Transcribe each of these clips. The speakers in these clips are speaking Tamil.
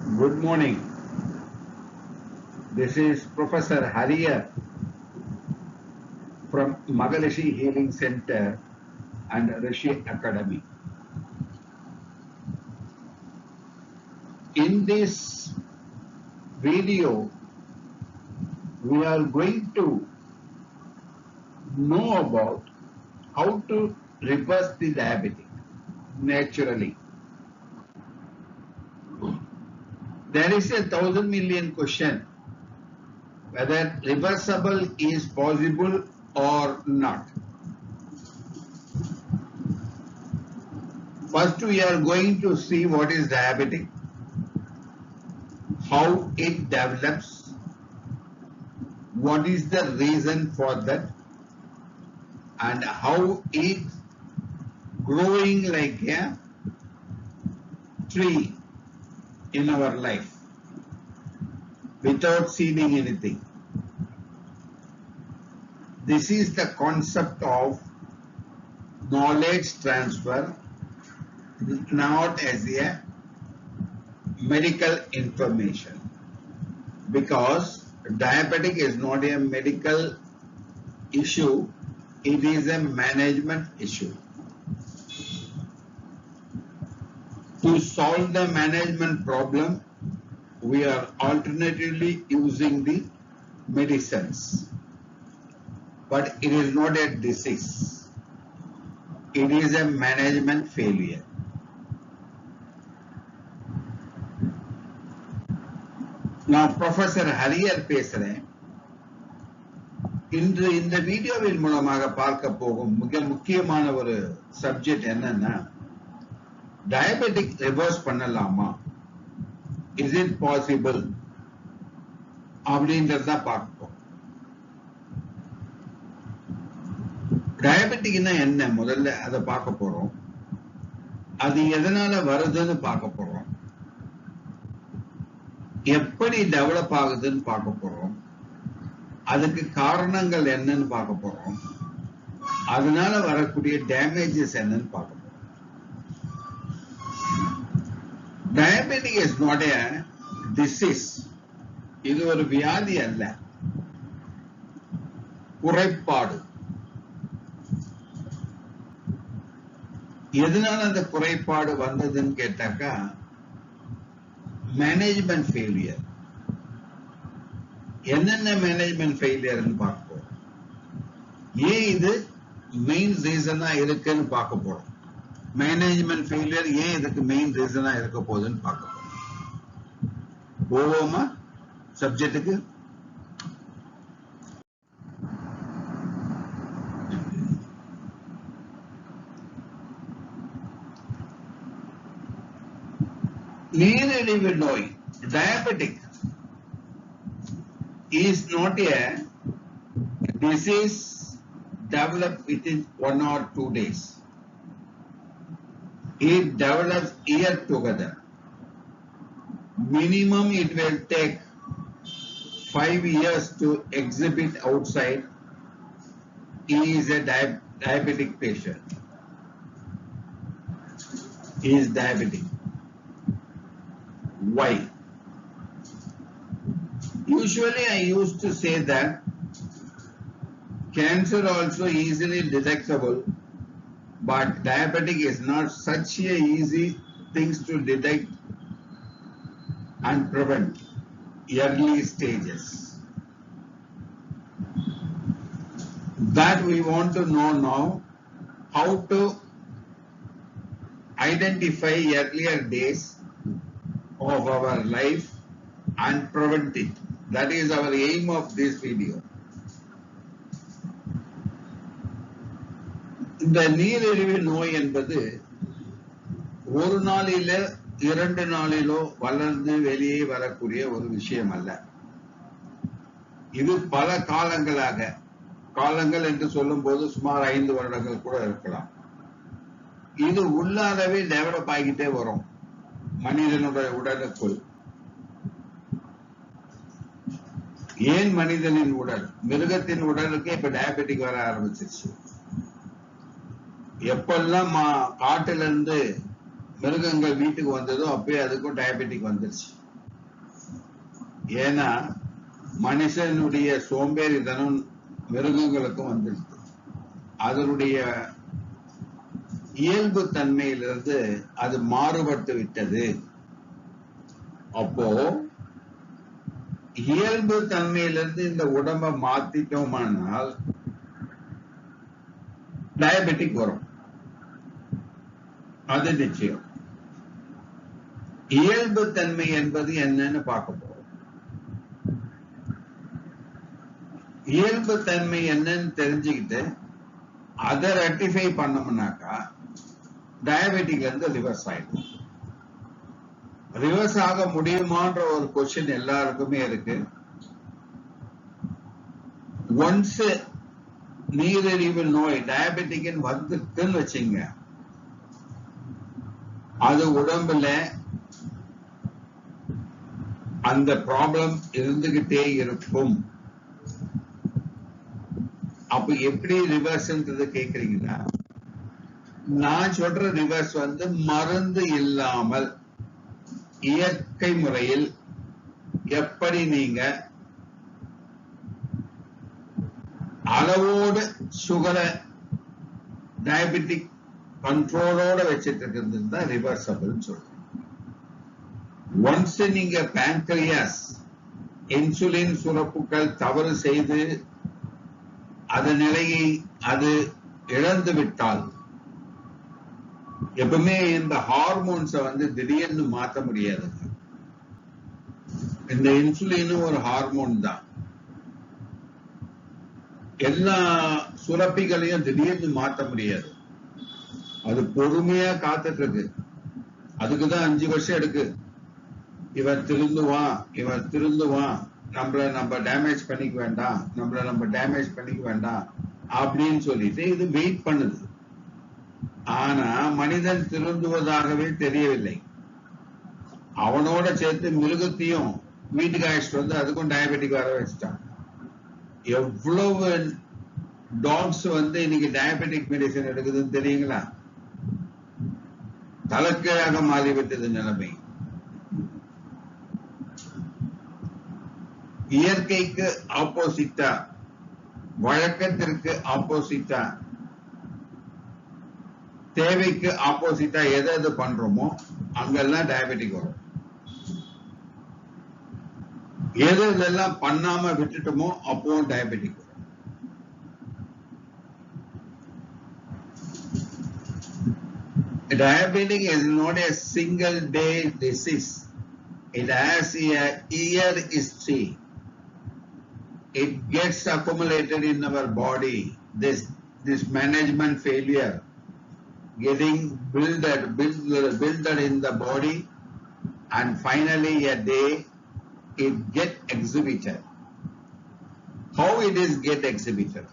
Good morning. This is Professor Hariyar from Magalishi Healing Center and Rishi Academy. In this video, we are going to know about how to reverse the diabetic naturally. There is a 1,000 million question whether reversible is possible or not. First, we are going to see what is diabetic, how it develops, what is the reason for that, and how it's growing like a tree in our life without seeding anything. This is the concept of knowledge transfer, not as a medical information, because diabetic is not a medical issue, it is a management issue. To solve the management problem, we are alternatively using the medicines. But it is not a disease. It is a management failure. Now, Professor Hariyar பேசுறேன். இன்று இந்த வீடியோவின் மூலமாக பார்க்க போகும் மிக முக்கியமான ஒரு சப்ஜெக்ட் என்னன்னா, டயபெட்டிக் ரிவர்ஸ் பண்ணலாமா, இஸ் இட் பாசிபிள் அப்படின்றத பார்ப்போம். டயபெட்டிக்னா என்ன, முதல்ல அதை பார்க்க போறோம். அது எதனால வருதுன்னு பார்க்க போறோம். எப்படி டெவலப் ஆகுதுன்னு பார்க்க போறோம். அதுக்கு காரணங்கள் என்னன்னு பார்க்க போறோம். அதனால வரக்கூடிய டேமேஜஸ் என்னன்னு பார்க்க போறோம். Diabetic is not a disease. இது ஒரு வியாதி அல்ல, குறைபாடு. எதனால அந்த குறைபாடு வந்ததுன்னு கேட்டாக்கா, மேனேஜ்மெண்ட் ஃபெயிலியர். என்னென்ன மேனேஜ்மெண்ட் ஃபெயிலியர்னு பார்ப்போம். ஏன் இது மெயின் ரீசனா இருக்குன்னு பார்க்க போறோம். மேனேஜ்மெண்ட் ஃபெயிலியர் ஏன் இதுக்கு மெயின் ரீசனா இருக்க போகுதுன்னு பார்க்க போறோம். போவோமா சப்ஜெக்டுக்கு? நீரிழிவு நோய், diabetic, is not a disease developed within 1 or 2 days. It develops year together. Minimum it will take 5 years to exhibit outside. He is a diabetic patient. He is diabetic. Why? Usually I used to say that cancer also easily detectable, but diabetic is not such a easy things to detect and prevent early stages. That we want to know now, how to identify earlier days of our life and prevent it. That is our aim of this video. இந்த நீரிழிவு நோய் என்பது ஒரு நாளில 2 நாளிலோ வளர்ந்து வெளியே வரக்கூடிய ஒரு விஷயம் அல்ல. இது பல காலங்களாக, காலங்கள் என்று சொல்லும் போது சுமார் 5 வருடங்கள் கூட இருக்கலாம். இது உள்ளாகவே டெவலப் ஆகிட்டே வரும் மனிதனுடைய உடலுக்குள். ஏன் மனிதனின் உடல், மிருகத்தின் உடலுக்கு இப்ப டயபெட்டிக் வர ஆரம்பிச்சிருச்சு. எப்பெல்லாம் காட்டுல இருந்து மிருகங்கள் வீட்டுக்கு வந்ததோ அப்பயே அதுக்கும் டயபெட்டிக் வந்துருச்சு. ஏன்னா மனுஷனுடைய சோம்பேறித்தனம் மிருகங்களுக்கும் வந்துருக்கு. அதனுடைய இயல்பு தன்மையிலிருந்து அது மாறுபட்டு விட்டது. அப்போ இயல்பு தன்மையிலிருந்து இந்த உடம்ப மாத்திட்டோமானால் டயபெட்டிக் வரும், அது நிச்சயம். இயல்பு தன்மை என்பது என்னன்னு பார்க்க போறோம். இயல்பு தன்மை என்னன்னு தெரிஞ்சுக்கிட்டு அதை ரெக்டிஃபை பண்ணோம்னாக்கா டயபெட்டிக்ல இருந்து ரிவர்ஸ் ஆயிடும். ரிவர்ஸ் ஆக முடியுமான்ற ஒரு கொஸ்டின் எல்லாருக்குமே இருக்கு. ஒன்ஸ் நீரிழிவு நோய் டயபெட்டிக் வந்துட்டுன்னு வச்சுங்க, அது உடம்புல அந்த ப்ராப்ளம் இருந்துகிட்டே இருக்கும். அப்ப எப்படி ரிவர்ஸ்ன்றது கேக்குறீங்களா? நான் சொல்ற ரிவர்ஸ் மருந்து இல்லாமல் இயற்கை முறையில் எப்படி நீங்க அளவோடு சுகரை டயபெட்டிக் கண்ட்ரோலோட வச்சிட்டு இருக்கிறது தான் ரிவர்சபிள் சொல்றேன். ஒன்ஸ் நீங்க பேங்க்ரியாஸ் இன்சுலின் சுரப்புகள் தவறு செய்து அதன் நிலையை அது இழந்து விட்டால், எப்பவுமே இந்த ஹார்மோன்ஸை திடீர்னு மாற்ற முடியாது. இந்த இன்சுலினும் ஒரு ஹார்மோன் தான். எல்லா சுரப்பிகளையும் திடீர்னு மாற்ற முடியாது. அது பொறுமையா காத்துட்டு இருக்கு. அதுக்குதான் 5 வருஷம் எடுக்கு. இவன் திருந்துவான், நம்ம டேமேஜ் பண்ணிக்க வேண்டாம், நம்ம டேமேஜ் பண்ணிக்க வேண்டாம் அப்படின்னு சொல்லிட்டு இது வெயிட் பண்ணுது. ஆனா மனிதன் திருந்துவதாகவே தெரியவில்லை. அவனோட சேர்த்து மிருகத்தையும் வீட்டுக்கு அழைச்சிட்டு அதுக்கும் டயபெட்டிக் வர வச்சுட்டான். எவ்வளவு டாக்ஸ் இன்னைக்கு டயபெட்டிக் மெடிசன் எடுக்குதுன்னு தெரியுங்களா? தலைக்கீழாக மாறிவிட்டது நிலைமை. இயற்கைக்கு ஆப்போசிட்டா, வழக்கத்திற்கு ஆப்போசிட்டா, தேவைக்கு ஆப்போசிட்டா எது பண்றோமோ அங்கெல்லாம் டயபெட்டிக் வரும். எதெல்லாம் பண்ணாம விட்டுட்டோமோ அப்பவும் டயபெட்டிக் வரும். Diabetic is not a single day disease. It has a year history. It gets accumulated in our body. This management failure getting built in the body, and finally a day it get exhibited. How it is get exhibited?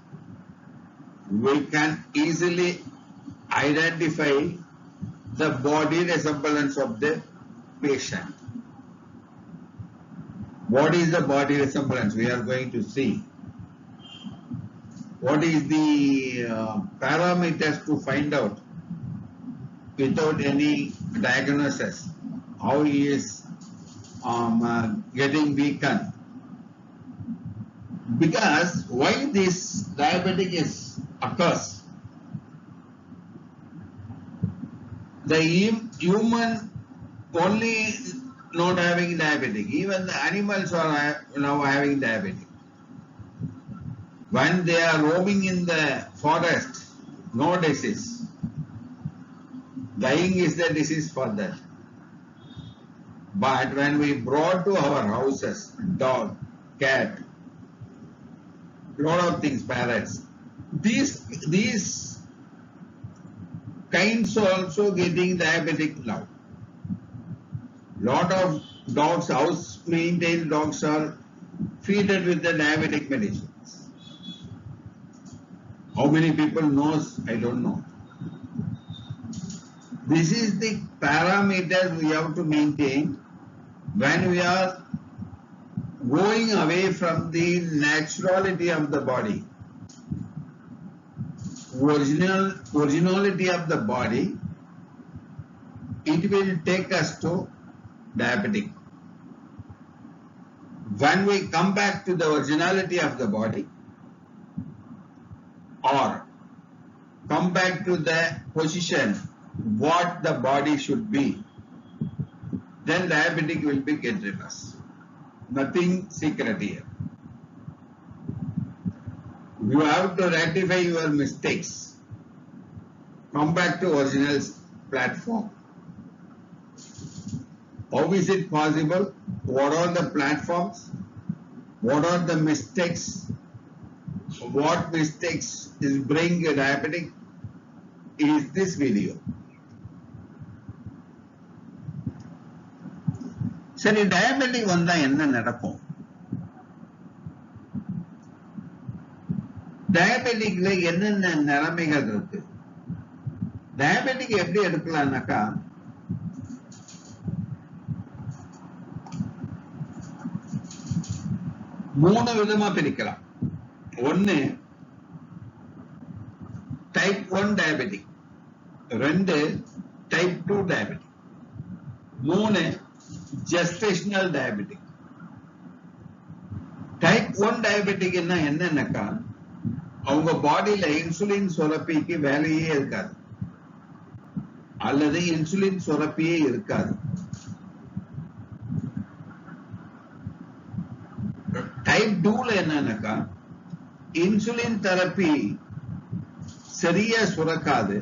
We can easily identify the body resemblance of the patient. What is the body resemblance? We are going to see. What is the parameters to find out without any diagnosis how he is getting weakened? Because why this diabetic occurs? The human only not having diabetic. Even the animals are now having diabetic. When they are roaming in the forest, no disease. Dying is the disease for that. But when we brought to our houses, dog, cat, lot of things, parrots, these kinds also getting diabetic now. Lot of dogs, house maintained dogs, are feeded with the diabetic medicines. How many people knows? I don't know. This is the parameter we have to maintain when we are going away from the naturality of the body. Originality of the body, it will take us to diabetic. when we come back to the originality of the body or come back to the position what the body should be, then diabetic will be get reversed. Nothing secret here. You have to rectify your mistakes. Come back to original platform. How is it possible? What are the platforms? What are the mistakes? What mistakes is bring a diabetic? Is this video. சரி, டயபெட்டிக் வந்தா என்ன நடக்கும்? டயபெட்டிக்ல என்னென்ன நிலைமைகள் இருக்கு? டயபெட்டிக் எப்படி எடுக்கலாம்னாக்கா, மூணு விதமா பிரிக்கலாம். ஒன்னு type 1 diabetic, 2 type 2 diabetic, 3 gestational diabetic. Type 1 diabetic என்னன்னாக்கா, அவங்க பாடியில இன்சுலின் சுரப்பிக்கு வேலையே இருக்காது, அல்லது இன்சுலின் சுரப்பியே இருக்காது. டைப் 2ல என்னன்னாக்கா, இன்சுலின் தெரப்பி சரியா சுரக்காது,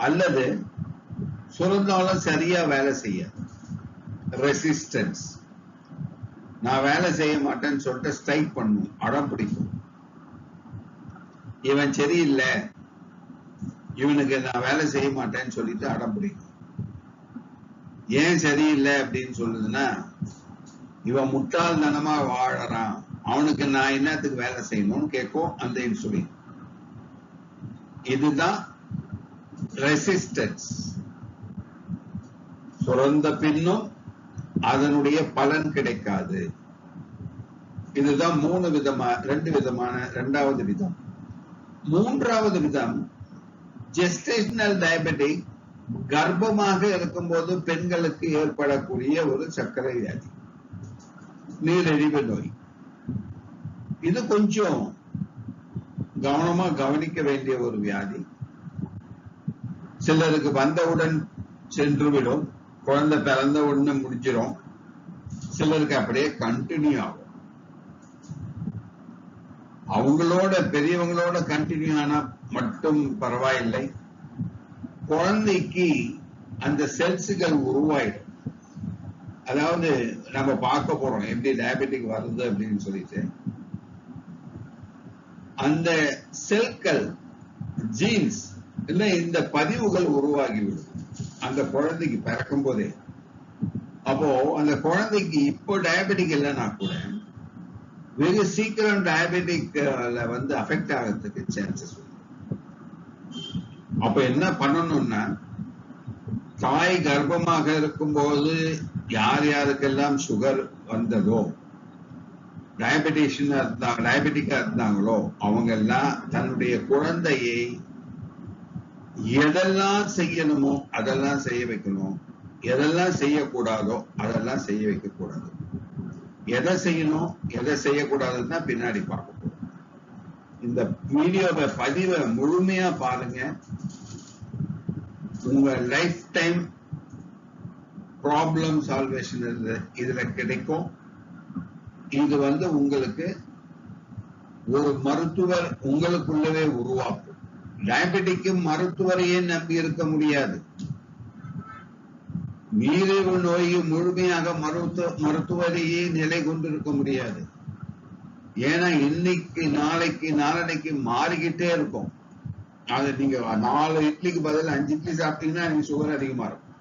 அல்லது சுரந்தாலும் சரியா வேலை செய்ய ரெசிஸ்டன்ஸ். நான் வேலை செய்ய மாட்டேன்னு சொல்லிட்டு ஸ்ட்ரைக் பண்ணும், அடம் பிடிக்கும். இவன் சரியில்லை, இவனுக்கு நான் வேலை செய்ய மாட்டேன்னு சொல்லிட்டு அடம் பிடிக்கும். ஏன் சரியில்லை அப்படின்னு சொல்லுதுன்னா, இவன் முட்டாள்தனமா வாழறான், அவனுக்கு நான் என்னத்துக்கு வேலை செய்யணும்னு கேட்கும் அந்த இன்சுலின். இதுதான் ரெசிஸ்டன்ஸ். சுரந்த பின்னும் அதனுடைய பலன் கிடைக்காது. இதுதான் ரெண்டு விதமான இரண்டாவது விதம். மூன்றாவது விதம் ஜெஸ்டேஷனல் டயபெட்டிக். கர்ப்பமாக இருக்கும்போது பெண்களுக்கு ஏற்படக்கூடிய ஒரு சர்க்கரை வியாதி, நீரிழிவு நோய். இது கொஞ்சம் கவனமா கவனிக்க வேண்டிய ஒரு வியாதி. சிலருக்கு வந்தவுடன் சென்றுவிடும், குழந்தை பிறந்த உடனே முடிஞ்சிடும். சிலருக்கு அப்படியே கண்டினியூ ஆகும். அவங்களோட பெரியவங்களோட கண்டினியூ ஆனா மட்டும் பரவாயில்லை. குழந்தைக்கு அந்த செல்ஸுகள் உருவாயிடும். அதாவது நம்ம பார்க்க போறோம் எப்படி டயபெட்டிக் வருது அப்படின்னு சொல்லிட்டு. அந்த செல்கள், ஜீன்ஸ் இல்ல இந்த பதிவுகள் உருவாகிவிடும் அந்த குழந்தைக்கு பிறக்கும் போதே. அப்போ அந்த குழந்தைக்கு இப்போ டயபெட்டிக் இல்லைன்னா கூட வெகு சீக்கிரம் டயபெட்டிக்ல வந்து அஃபெக்ட் ஆகிறதுக்கு சான்சஸ். அப்ப என்ன பண்ணணும்னா, தாய் கர்ப்பமாக இருக்கும்போது யார் யாருக்கெல்லாம் சுகர் வந்ததோ, டயபெட்டிக்கா இருந்தாங்களோ, அவங்க எல்லாம் தன்னுடைய குழந்தையை எதெல்லாம் செய்யணுமோ அதெல்லாம் செய்ய வைக்கணும், எதெல்லாம் செய்யக்கூடாதோ அதெல்லாம் செய்ய வைக்க கூடாது. எதை செய்யணும் எதை செய்யக்கூடாதுன்னா பின்னாடி பார்க்க போறோம். இந்த வீடியோவை பதிவை முழுமையா பாருங்க. உங்க லைஃப் டைம் ப்ராப்ளம் சால்வேஷன் இதுல கிடைக்கும். இது வந்து உங்களுக்கு ஒரு மருத்துவர் உங்களுக்குள்ளவே உருவாக்கும். டயபெட்டிக்கு மருத்துவரையே நம்பி இருக்க முடியாது. நீரிழிவு நோய் முழுமையாக மருத்துவரையே நிலை கொண்டிருக்க முடியாது. ஏன்னா இன்னைக்கு நாளைக்கு நாளனைக்கு மாறிக்கிட்டே இருக்கும். அது நீங்க 4 இட்லிக்கு பதில் 5 இட்லி சாப்பிட்டீங்கன்னா நீங்க சுகர் அதிகமா இருக்கும்.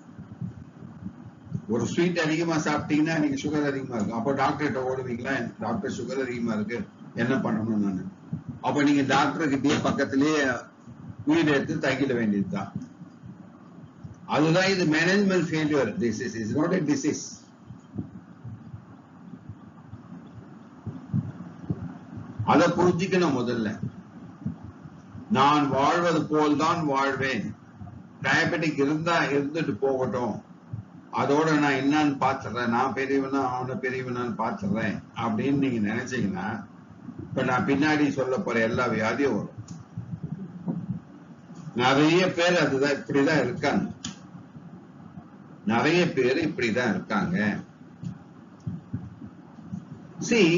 ஒரு ஸ்வீட் அதிகமா சாப்பிட்டீங்கன்னா நீங்க சுகர் அதிகமா இருக்கும். அப்போ டாக்டர்கிட்ட ஓடுவீங்களா, டாக்டர் சுகர் அதிகமா இருக்கு என்ன பண்ணணும் நான். அப்ப நீங்க டாக்டர் கிட்டயே பக்கத்திலேயே வீடு எடுத்து தங்கிட வேண்டியதுதான். அதுதான் இது management failure. This is not a disease. அதை புரிஞ்சுக்கணும் முதல்ல. நான் வாழ்வது போல்தான் வாழ்வேன், டயபெட்டிக் இருந்தா இருந்துட்டு போகட்டும் அதோட நான் என்னன்னு பார்த்துறேன், நான் பெரியவனா அவனை பெரியவனான்னு பார்த்துறேன் அப்படின்னு நீங்க நினைச்சீங்கன்னா இப்ப நான் பின்னாடி சொல்ல போற எல்லா வியாதியும் வரும். நிறைய பேர் அதுதான் இப்படிதான் இருக்காங்க. நிறைய பேர் இப்படிதான் இருக்காங்க. See,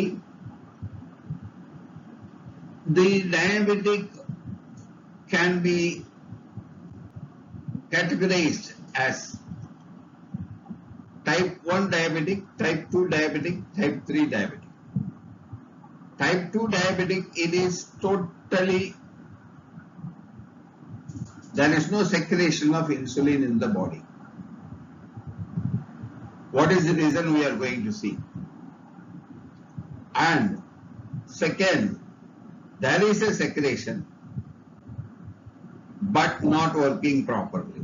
the diabetic can be categorized as type 1 diabetic, type 2 diabetic, type 3 diabetic. Type 2 diabetic, it is totally, there is no secretion of insulin in the body. What is the reason we are going to see? And second, there is a secretion but not working properly.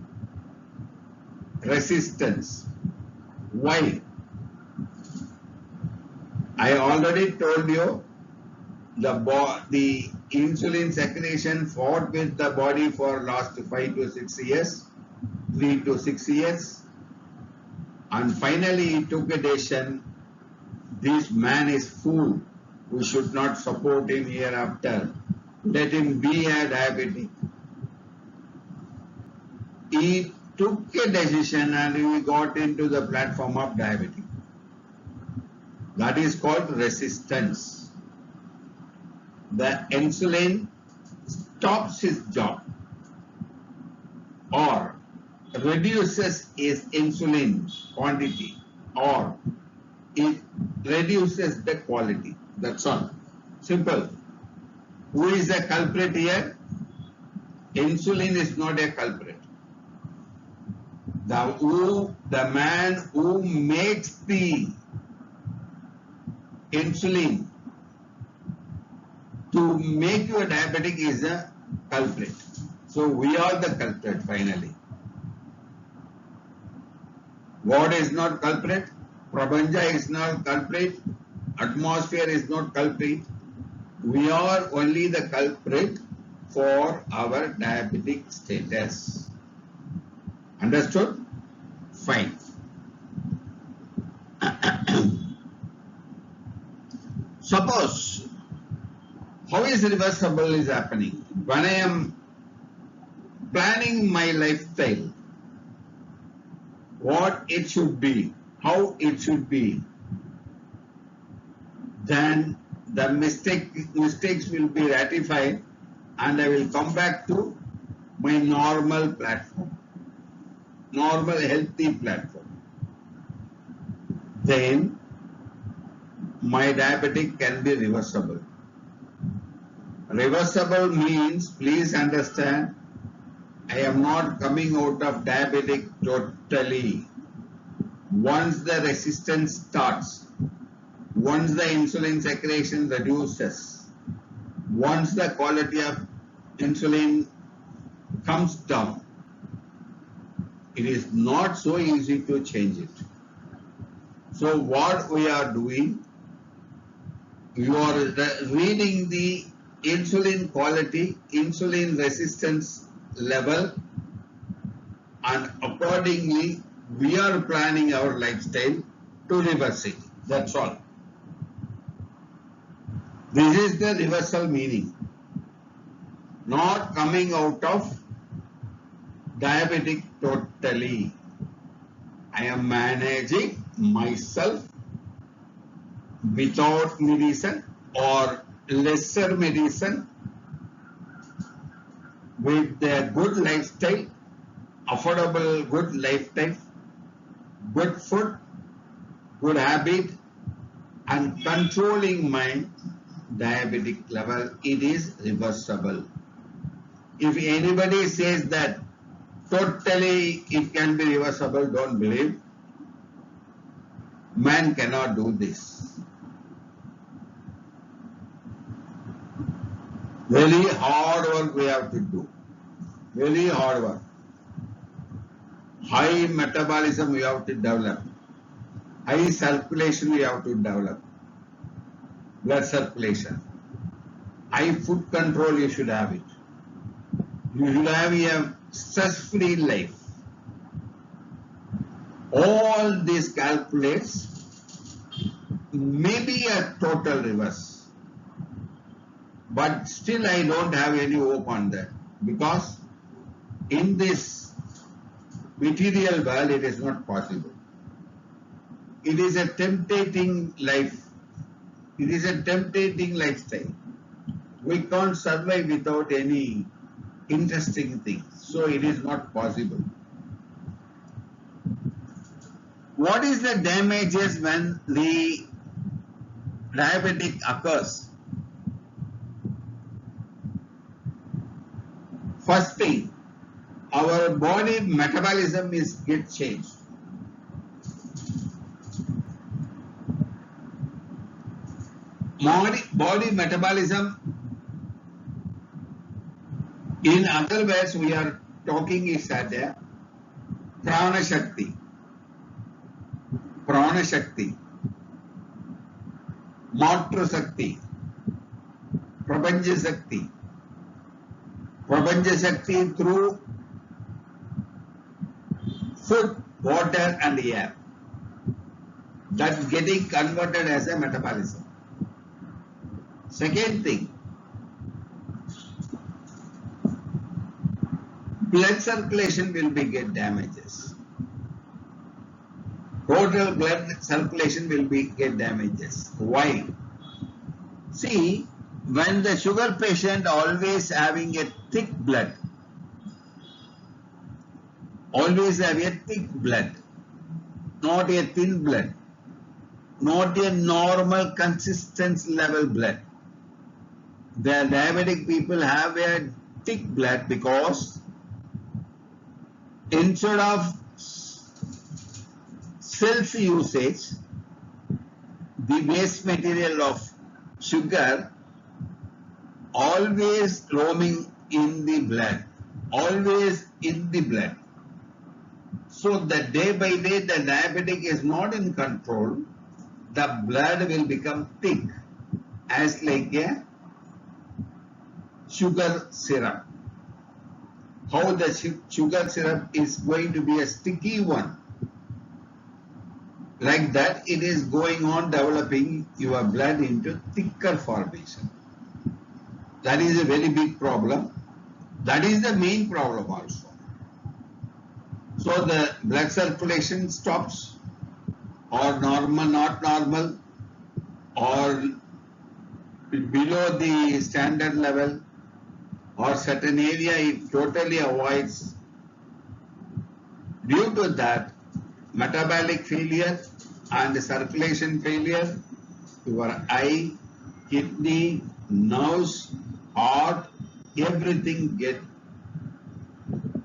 Resistance. Why? I already told you the insulin secretion fought with the body for last 5 to 6 years, 3 to 6 years, and finally he took a decision. This man is fool. We should not support him hereafter. Let him be a diabetic. He took a decision and he got into the platform of diabetic. That is called resistance. The insulin stops his job or reduces his insulin quantity or it reduces the quality. That's all. Simple. Who is the culprit here? Insulin is not a culprit. The man who makes the insulin to make you a diabetic is a culprit. So we are the culprit finally. What is not culprit? Prabanja is not culprit. Atmosphere is not culprit. We are only the culprit for our diabetic status. Understood? Fine. Suppose, how is reversible is happening? When I am planning my lifestyle, what it should be, how it should be, then the mistakes will be ratified and I will come back to my normal platform, normal healthy platform. Then my diabetic can be reversible. Reversible means, please understand, I am not coming out of diabetic totally. Once the resistance starts, once the insulin secretion reduces, once the quality of insulin comes down, it is not so easy to change it. So what we are doing, you are reading the insulin quality, insulin resistance level, and accordingly we are planning our lifestyle to reverse it. That's all. This is the reversal meaning. Not coming out of diabetic totally. I am managing myself without medicine or lesser medicine with a good lifestyle, affordable good lifestyle, good food, good habit, and controlling my diabetic level. It is reversible. If anybody says that totally it can be reversible, don't believe. Man cannot do this. Very hard work we have to do. Very hard work. High metabolism we have to develop. High circulation we have to develop. Blood circulation. High food control you should have it. You should have a stress-free life. all these calculates maybe a total reverse, but still I don't have any hope on that, because in this material world it is not possible. It is a tempting life. It is a tempting lifestyle. We can't survive without any interesting things. So it is not possible. What is the damages when the diabetic occurs? First thing, our body metabolism gets changed. Body metabolism, in other words, we are talking is that Prana Shakti, Matra Shakti, Prabanja Shakti through food, water and air. That's getting converted as a metabolism. Second thing, blood circulation will get damages. Total blood circulation will get damages. Why? See, when the sugar patient always having a thick blood, always have a thick blood, not a thin blood, not a normal consistence level blood. The diabetic people have a thick blood because instead of self usage, the waste material of sugar always roaming in the blood, always in the blood. So that day by day the diabetic is not in control, the blood will become thick as like a sugar syrup. How the sugar syrup is going to be a sticky one. Like that, it is going on developing your blood into thicker formation. That is a very big problem. That is the main problem also. So the blood circulation stops, or normal, not normal, or below the standard level, or certain area it totally avoids. Due to that, metabolic failure and circulation failure, your eye, kidney, nerves, heart, everything get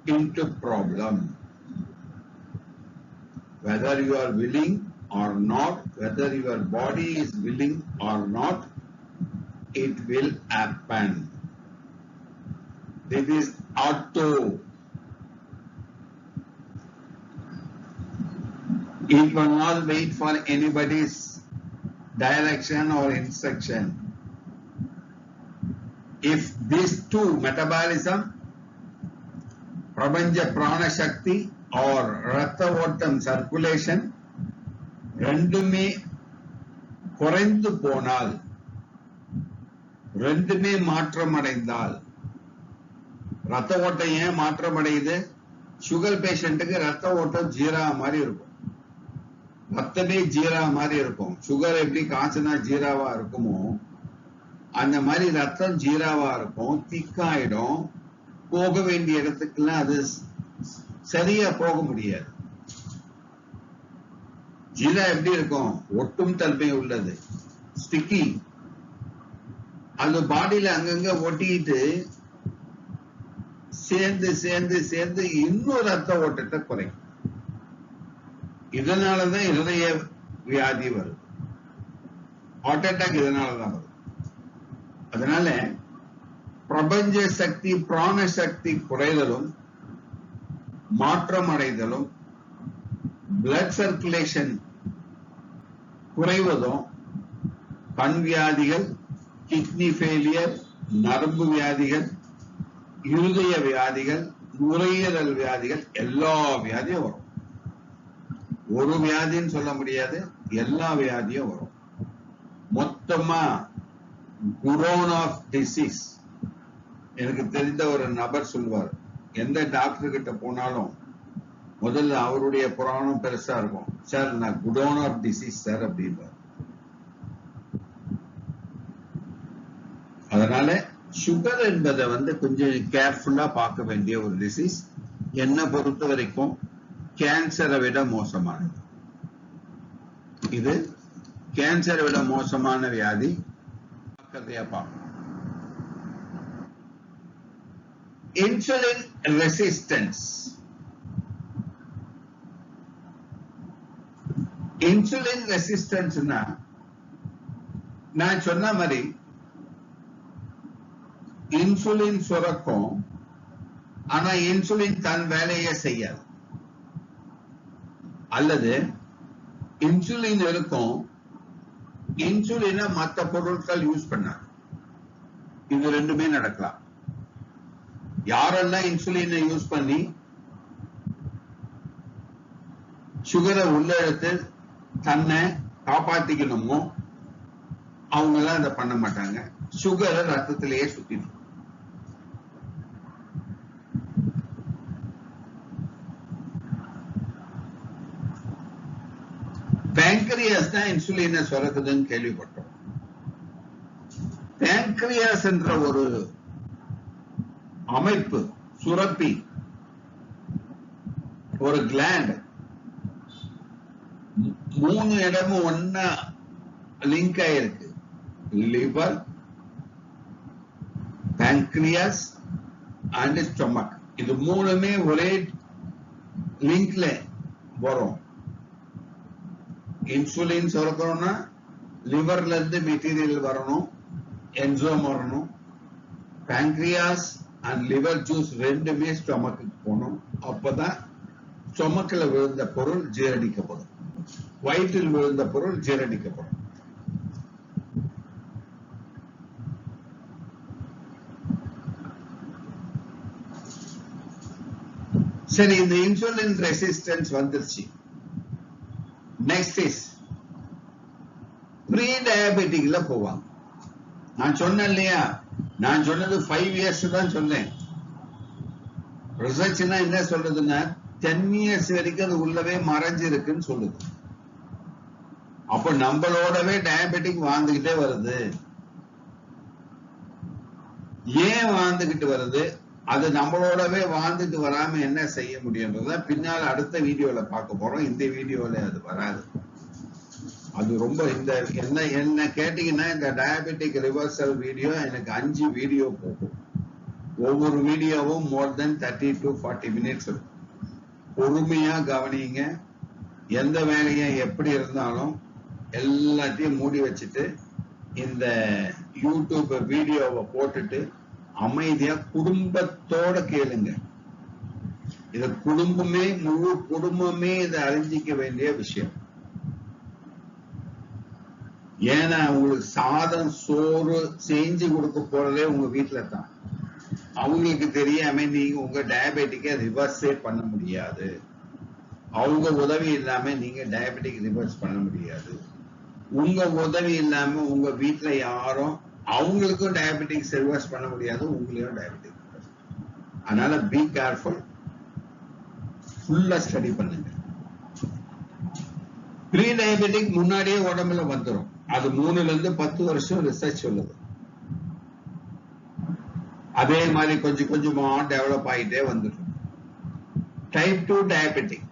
into problem. Whether you are willing or not, whether your body is willing or not, it will happen. This is auto. It will not wait for anybody's direction or instruction. If these two, metabolism, Prabanja Prana Shakti or Ratha Ottam circulation, ரெண்டுமே குறைந்து போனால், ரெண்டுமே மாற்றம் அடைந்தால், ரத்த ஓட்டம் ஏன் மாற்றம் அடையுது? சுகர் பேஷண்ட்டுக்கு ரத்த ஓட்டம் ஜீரா மாதிரி இருக்கும், ரத்தமே ஜீரா மாதிரி இருக்கும். சுகர் எப்படி காய்ச்சனா ஜீராவா இருக்குமோ அந்த மாதிரி ரத்தம் ஜீராவா இருக்கும், திக்காயிடும். போக வேண்டிய இடத்துக்குலாம் அது சரியா போக முடியாது. ஜீரா எப்படி இருக்கும்? ஒட்டும் தன்மை உள்ளது, ஸ்டிக்கி. அது பாடியில அங்கங்க ஒட்டிட்டு சேர்ந்து சேர்ந்து சேர்ந்து இன்னும் ரத்த ஓட்டத்தை குறைக்கும். இதனாலதான் இருதய வியாதி வருது, ஹார்ட் அட்டாக் இதனாலதான் வருது. அதனால பிரபஞ்ச சக்தி பிராண சக்தி குறைதலும் மாற்றம் அடைதலும் பிளட் சர்க்குலேஷன் குறைவதும் கண் வியாதிகள், கிட்னி ஃபெயிலியர், நரம்பு வியாதிகள், இருதய வியாதிகள், நுரையீரல் வியாதிகள், எல்லா வியாதியும் வரும். ஒரு வியாதின்னு சொல்ல முடியாது, எல்லா வியாதியும் வரும். மொத்தமா குடோன் ஆஃப் டிசீஸ். எனக்கு தெரிந்த ஒரு நபர் சொல்லுவார், எந்த டாக்டர் கிட்ட போனாலும் முதல்ல அவருடைய புராணம் பெருசா இருக்கும். சார் நான் குடோன் ஆஃப் டிசீஸ் சார் அப்படின்றார். அதனால சுகர் என்பதை கொஞ்சம் கேர்ஃபுல்லா பார்க்க வேண்டிய ஒரு டிசீஸ். என்ன பொறுத்த வரைக்கும் கேன்சரை விட மோசமானது. இது கேன்சரை விட மோசமான வியாதி. Insulin resistance. இன்சுலின் ரெசிஸ்டன்ஸ்னா நான் சொன்ன மாதிரி இன்சுலின் சுரக்கும், ஆனா இன்சுலின் தன் வேலையை செய்யாது. அல்லது இன்சுலின் இருக்கும், இன்சுலினை மற்ற பொருட்கள் யூஸ் பண்ணாது. இது ரெண்டுமே நடக்கலாம். யாரெல்லாம் இன்சுலினை யூஸ் பண்ணி சுகரை உள்ள எடுத்து தன்னை காப்பாத்திக்கணுமோ அவங்க எல்லாம் அதை பண்ண மாட்டாங்க. சுகரை ரத்தத்திலேயே சுத்திடும். பேங்க்ரியாஸ் தான் இன்சுலினை சுரக்குதுன்னு கேள்விப்பட்டோம். பேங்க்ரியாஸ் என்ற ஒரு அமைப்பு, சுரப்பி, ஒரு கிளாண்ட், 3 இடமும் ஒன்னா லிங்க் ஆயிருக்கு. Liver, pancreas and stomach. இது 3மே ஒரே லிங்க்ல வரும். இன்சுலின் சுரக்கணும்னா லிவர்ல இருந்து மெட்டீரியல் வரணும், என்சோம் வரணும். பேங்க்ரியாஸ் அண்ட் லிவர் ஜூஸ் ரெண்டுமே ஸ்டொமக்கு போகணும். அப்பதான் ஸ்டொமக்ல விழுந்த பொருள் ஜீரணிக்கப்படும், வயிற்றில் விழுந்த பொருள் ஜீரணிக்கப்படும். சரி, இந்த இன்சுலின் ரெசிஸ்டன்ஸ் வந்துருச்சு. நெக்ஸ்ட் இஸ் ப்ரீ டயபெட்டிக்ல போவாங்க. நான் சொன்னேன் இல்லையா, நான் சொன்னது 5 இயர்ஸ் தான் சொன்னேன். ரிசர்ச்னா என்ன சொல்றதுன்னா 10 இயர்ஸ் வரைக்கும் அது உள்ளவே மறைஞ்சிருக்குன்னு சொல்லுது. அப்ப நம்மளோடவே டயபெட்டிக் வாழ்ந்துகிட்டே வருது. ஏன் வாழ்ந்துகிட்டு வருது, அது நம்மளோடவே வாழ்ந்துட்டு வராம என்ன செய்ய முடியும்ன்றத பின்னால் அடுத்த வீடியோல பார்க்க போறோம். இந்த வீடியோல அது வராது. அது ரொம்ப என்ன கேட்டீங்கன்னா, இந்த டயபெட்டிக் ரிவர்சல் வீடியோ எனக்கு 5 வீடியோ போகும். ஒவ்வொரு வீடியோவும் மோர் தென் 30 to 40 மினிட்ஸ் இருக்கும். பொறுமையா கவனிங்க. எந்த வேலையை எப்படி இருந்தாலும் எல்லாத்தையும் மூடி வச்சுட்டு இந்த யூடியூப் வீடியோவை போட்டுட்டு அமைதியா குடும்பத்தோட கேளுங்க. இது குடும்பமே, முழு குடும்பமே இதை அறிஞ்சிக்க வேண்டிய விஷயம். ஏன்னா உங்களுக்கு சாதம் சோறு செஞ்சு கொடுக்க போறதே உங்க வீட்டுல தான். அவங்களுக்கு தெரியாம நீங்க உங்க டயபெட்டிக்கை ரிவர்ஸே பண்ண முடியாது. அவங்க உதவி இல்லாம நீங்க டயபெட்டிக் ரிவர்ஸ் பண்ண முடியாது. உங்க உதவி இல்லாம உங்க வீட்டுல யாரும் அவங்களுக்கும் டயபெட்டிக்ஸ் ரிவர்ஸ் பண்ண முடியாது, உங்களையும் டயபெட்டிக். அதனால பி கேர்ஃபுல், ஃபுல்லா ஸ்டடி பண்ணுங்க. ப்ரீ டயபெட்டிக் முன்னாடியே உடம்புல வந்துடும். அது 3 ல இருந்து 10 வருஷம் ரிசர்ச் சொல்லுது. அதே மாதிரி கொஞ்சம் கொஞ்சமா டெவலப் ஆகிட்டே வந்துடும். டைப் 2 டயபெட்டிக்,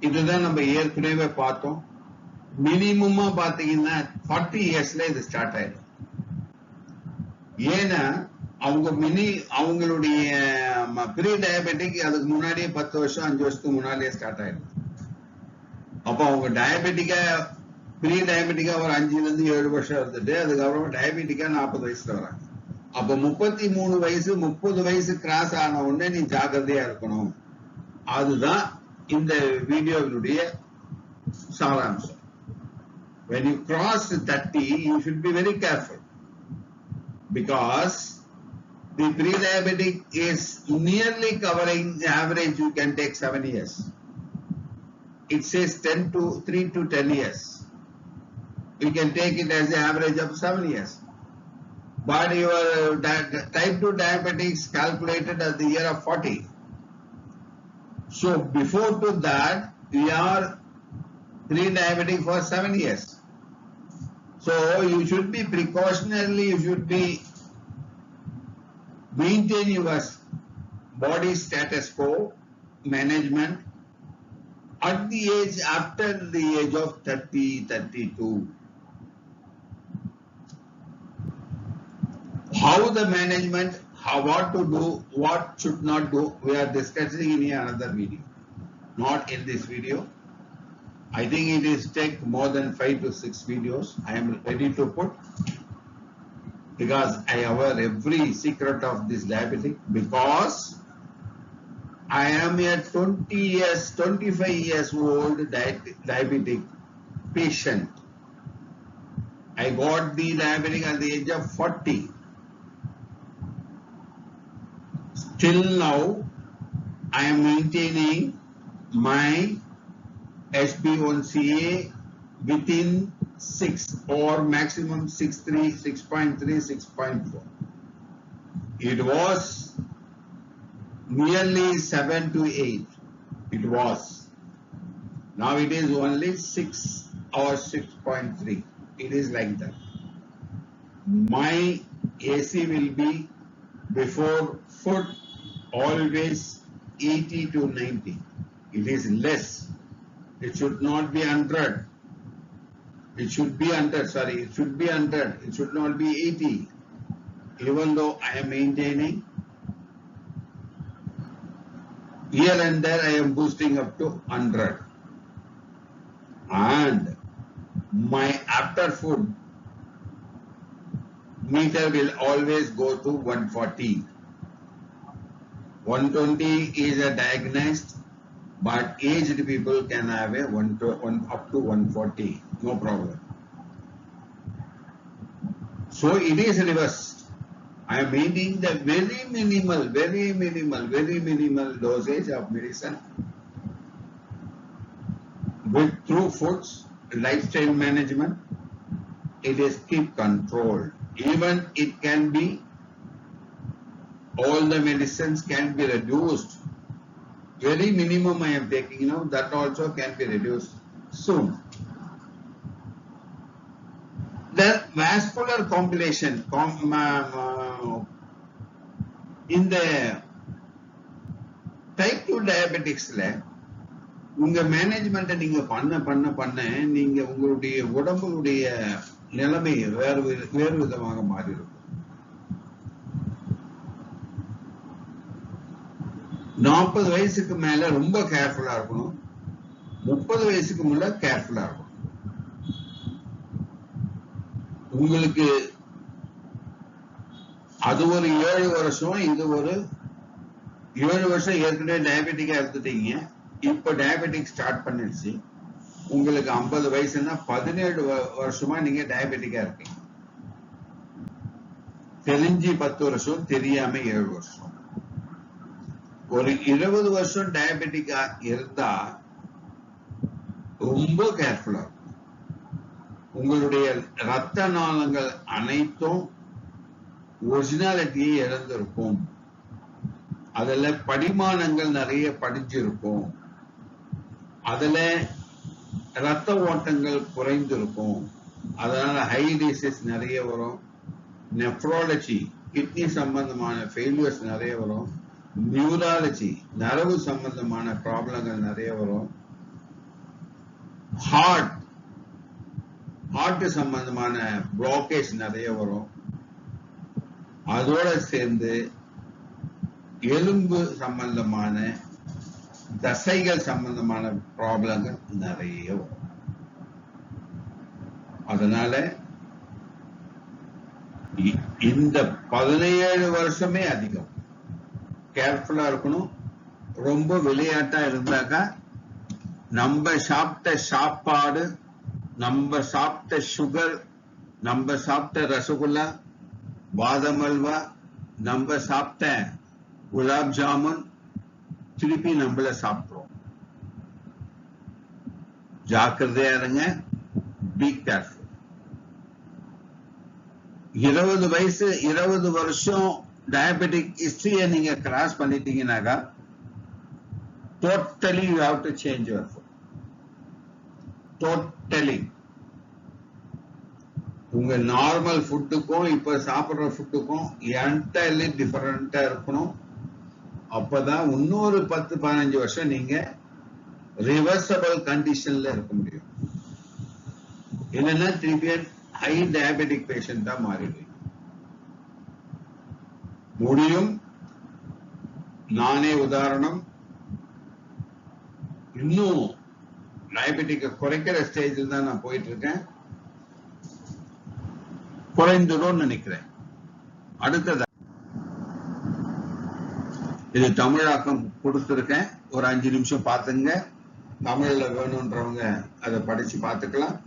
இதுதான் நம்ம ஏற்கனவே பார்த்தோம். மினிமமா பாத்தீங்கன்னா 40 இயர்ஸ்ல இது ஸ்டார்ட் ஆயிடும். ஏன்னா அவங்களுடைய ப்ரீ டயபெட்டிக் அதுக்கு முன்னாடியே 10 வருஷம் 5 வருஷத்துக்கு முன்னாடியே ஸ்டார்ட் ஆயிடும். அப்ப அவங்க டயபெட்டிக்கா ப்ரீ டயபெட்டிக்கா ஒரு 5 ல இருந்து 7 வருஷம் இருந்துட்டு அதுக்கப்புறம் டயபெட்டிக்கா 40 வயசுல வராங்க. அப்ப 33 வயசு 30 வயசு கிராஸ் ஆன உடனே நீ ஜாக்கிரதையா இருக்கணும். அதுதான் இந்த வீடியோவினுடைய சாராம்சம். When you cross 30, you should be very careful because the pre-diabetic is nearly covering the average. You can take 7 years. it says 3 to 10 years. We can take it as the average of 7 years. But your type 2 diabetics calculated at the year of 40. So before to that, we are pre-diabetic for 7 years. So you should be precautionarily, you should be maintain your body status quo management at the age, after the age of 30, 32. How the management, what to do, what should not do, we are discussing in another video, not in this video. I think it is take more than 5 to 6 videos. I am ready to put, because I have every secret of this diabetic, because I am a 25 years old diabetic patient. I got the diabetic at the age of 40. Till now, I am maintaining my HbA1c within 6 or maximum 6.3, 6.3, 6.4. It was nearly 7 to 8. It was. Now it is only 6 or 6.3. It is like that. My AC will be before food always 80 to 90. It is less. It should not be 100. It should be 100, sorry. It should be 100. It should not be 80. Even though I am maintaining, here and there I am boosting up to 100. And my after food meter will always go to 140. 120 is a diagnosed, but aged people can have a up to 140, no problem. So it is reversed. I am maintaining the very minimal dosage of medicine with through foods, lifestyle management. It is keep controlled. Even it can be, all the medicines can be reduced. Very minimum I am taking now, that also can be reduced soon. The vascular compilation in the type 2 diabetics, உங்க மேனேஜ்மெண்ட்டை நீங்க பண்ண நீங்க உங்களுடைய உடம்புடைய நிலைமை வேறு விதமாக மாறிடும். 40 வயசுக்கு மேல ரொம்ப கேர்ஃபுல்லா இருக்கணும். 30 வயசுக்கு முன்ன கேர்ஃபுல்லா இருக்கணும். உங்களுக்கு அது ஒரு 7 வருஷம், இது ஒரு 7 வருஷம் ஏற்கனவே டயபெட்டிக்கா இருந்துட்டீங்க. இப்ப டயபெட்டிக் ஸ்டார்ட் பண்ணிடுச்சு. உங்களுக்கு 50 வயசுன்னா 17 வருஷமா நீங்க டயபெட்டிக்கா இருக்கீங்க. தெரிஞ்சு 10 வருஷம், தெரியாம 7 வருஷம். ஒரு 20 வருஷம் டயபெட்டிக்கா இருந்தா ரொம்ப கேர்ஃபுல்லா இருக்கும். உங்களுடைய ரத்த நாளங்கள் அனைத்தும் ஒரிஜினாலிட்டியை இழந்திருக்கும். அதுல படிமானங்கள் நிறைய படிஞ்சிருக்கும். அதுல ரத்த ஓட்டங்கள் குறைந்திருக்கும். அதனால ஹை டிசீஸ் நிறைய வரும். நெஃப்ராலஜி, கிட்னி சம்பந்தமான ஃபெயிலியர்ஸ் நிறைய வரும். நியூராலஜி, நரம்பு சம்பந்தமான ப்ராப்ளங்கள் நிறைய வரும். ஹார்ட் சம்பந்தமான பிளாக்கேஜ் நிறைய வரும். அதோட சேர்ந்து எலும்பு சம்பந்தமான, தசைகள் சம்பந்தமான ப்ராப்ளங்கள் நிறைய வரும். அதனால இந்த 17 வருஷமே அதிகம் கேர்ஃபுல்லா இருக்கணும். ரொம்ப விளையாட்டா இருந்தாக்கா நம்ம சாப்பிட்ட சாப்பாடு, நம்ம சாப்பிட்ட சுகர், நம்ம சாப்பிட்ட ரசகுல்லா, பாதாம் அல்வா, நம்ம சாப்பிட்ட குலாப் ஜாமுன் திருப்பி நம்மள சாப்பிடுறோம். ஜாக்கிரதையா இருங்க. Be careful. 20 வருஷம் டயபெட்டிக் ஹிஸ்டரியை நீங்க கிராஸ் பண்ணிட்டீங்கன்னாக்கா totally you have to change your food. Totally உங்க நார்மல் ஃபுட்டுக்கும் இப்ப சாப்பிடுற ஃபுட்டுக்கும் என்டையர்லி டிஃபரெண்டா இருக்கணும். அப்பதான் இன்னொரு 10-15 வருஷம் நீங்க ரிவர்சபிள் கண்டிஷன்ல இருக்க முடியும். இல்லைன்னா திருப்பி ஹை டயபெட்டிக் பேஷண்டா மாறிடுவீங்க. முடியும். நானே உதாரணம். இன்னும் டயபெட்டிக்கை குறைக்கிற ஸ்டேஜில் தான் நான் போயிட்டு இருக்கேன். குறைந்துடும் நினைக்கிறேன். அடுத்தது இது தமிழாக்கம் கொடுத்திருக்கேன். ஒரு 5 நிமிஷம் பார்த்துங்க. தமிழ்ல வேணும்ன்றவங்க அதை படிச்சு பார்த்துக்கலாம்.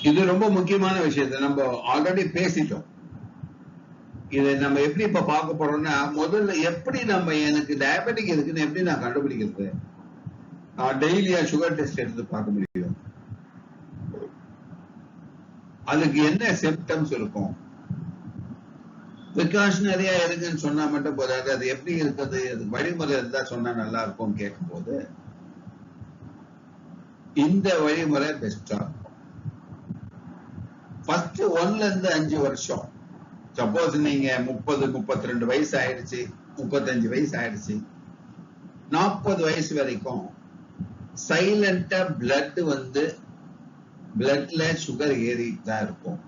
இது ரொம்ப முக்கியமான விஷயத்தை நம்ம ஆல்ரெடி பேசிட்டோம். இதை நம்ம எப்படி இப்ப பார்க்க போறோம்னா, முதல்ல எப்படி நம்ம எனக்கு டயபெட்டிக் இருக்குன்னு எப்படி நான் கண்டுபிடிக்கிறது? நான் டெய்லியா சுகர் டெஸ்ட் எடுத்து பார்க்க முடியும். அதுக்கு என்ன சிம்டம்ஸ் இருக்கும்? ப்ரிகாஷனரியா இருக்குன்னு சொன்னா மட்டும் போதாது. அது எப்படி இருக்குது, அது வழிமுறை இருந்தா சொன்னா நல்லா இருக்கும் கேட்கும் போது இந்த வழிமுறை பெஸ்டா இருக்கும். ஃபர்ஸ்ட் 1ல இருந்து 5 வருஷம், சப்போஸ் நீங்க 30-32 வயசு ஆயிடுச்சு, 35 வயசு ஆயிடுச்சு, 40 வயசு வரைக்கும் சைலண்டா பிளட் பிளட்ல சுகர் ஏறிட்டு தான் இருக்கும்.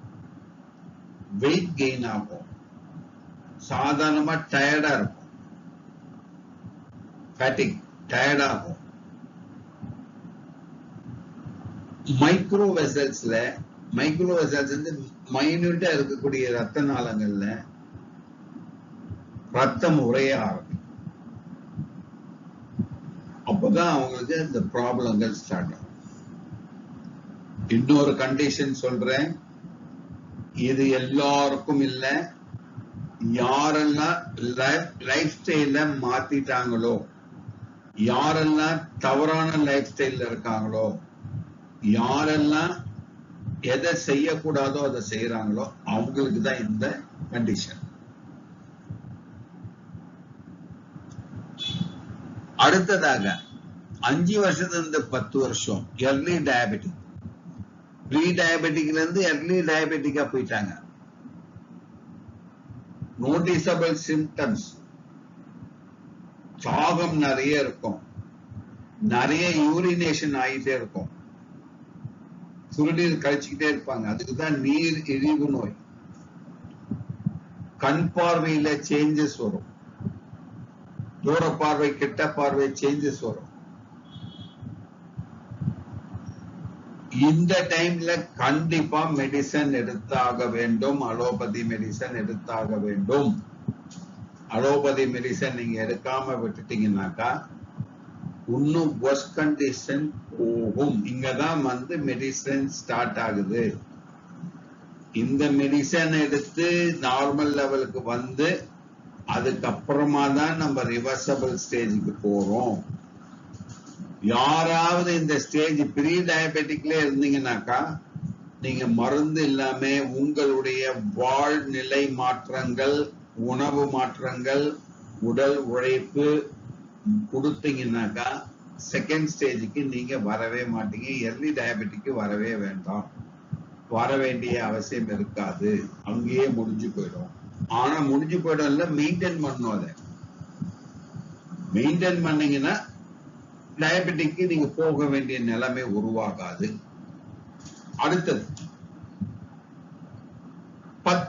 வெயிட் கெயின் ஆகும். சாதாரணமா டயர்டா இருக்கும். ஃபேட்டிக் டயர்ட் ஆகும். மைக்ரோ வெசல்ஸ் வந்து மைன்யூட்டா இருக்கக்கூடிய ரத்த நாளங்கள்ல ரத்தம் உறைய ஆரம்பிக்கும். அப்பதான் அவங்களுக்கு இந்த ப்ராப்ளங்கள் ஸ்டார்ட் ஆகும். இன்னொரு கண்டிஷன் சொல்றேன், இது எல்லாருக்கும் இல்ல. யாரெல்லாம் லைஃப் ஸ்டைல மாத்திட்டாங்களோ, யாரெல்லாம் தவறான லைஃப் ஸ்டைல்ல இருக்காங்களோ, யாரெல்லாம் எதை செய்யக்கூடாதோ அதை செய்யறாங்களோ அவங்களுக்கு தான் இந்த கண்டிஷன். அடுத்ததாக 5 வருஷத்துல இருந்து 10 வருஷம் எர்லி டயபெட்டிக். ப்ரீ டயபெட்டிக்ல இருந்து எர்லி டயபெட்டிக்கா போயிட்டாங்க. நோட்டிசபிள் சிம்டம்ஸ், தாகம் நிறைய இருக்கும், நிறைய யூரினேஷன் ஆகிட்டே இருக்கும், சுருநீர் கழிச்சுக்கிட்டே இருப்பாங்க. அதுக்குதான் நீர் இழிவு நோய். கண் பார்வையில சேஞ்சஸ் வரும். தூர பார்வை கிட்ட பார்வை சேஞ்சஸ் வரும். இந்த டைம்ல கண்டிப்பா மெடிசன் எடுத்தாக வேண்டும். அலோபதி மெடிசன் எடுத்தாக வேண்டும். அலோபதி மெடிசன் நீங்க எடுக்காம விட்டுட்டீங்கன்னாக்கா இன்னும் ஒர்ஸ்ட் கண்டிஷன் போகும். இங்கதான் மெடிசன் ஸ்டார்ட் ஆகுது. இந்த மெடிசன் எடுத்து நார்மல் லெவலுக்கு வந்து அதுக்கப்புறமா தான் நம்ம ரிவர்சபிள் ஸ்டேஜுக்கு போறோம். யாராவது இந்த ஸ்டேஜ் ப்ரீ டயபெட்டிக்ல இருந்தீங்கன்னாக்கா நீங்க மருந்து இல்லாம உங்களுடைய வாழ்நிலை மாற்றங்கள், உணவு மாற்றங்கள், உடல் உழைப்பு கொடுத்தீங்கன்னாக்கா செகண்ட் ஸ்டேஜுக்கு நீங்க வரவே மாட்டீங்க. எர்லி டயபெட்டிக்கு வரவே வேண்டாம். வர வேண்டிய அவசியம் இருக்காது. அங்கேயே முடிஞ்சு போயிடும். ஆனா முடிஞ்சு போயிடும் இல்ல, மெயின்டைன் பண்ணணும். அதை மெயின்டைன் பண்ணீங்கன்னா டயபெட்டிக்கு நீங்க போக வேண்டிய நிலைமை உருவாகாது. அடுத்தது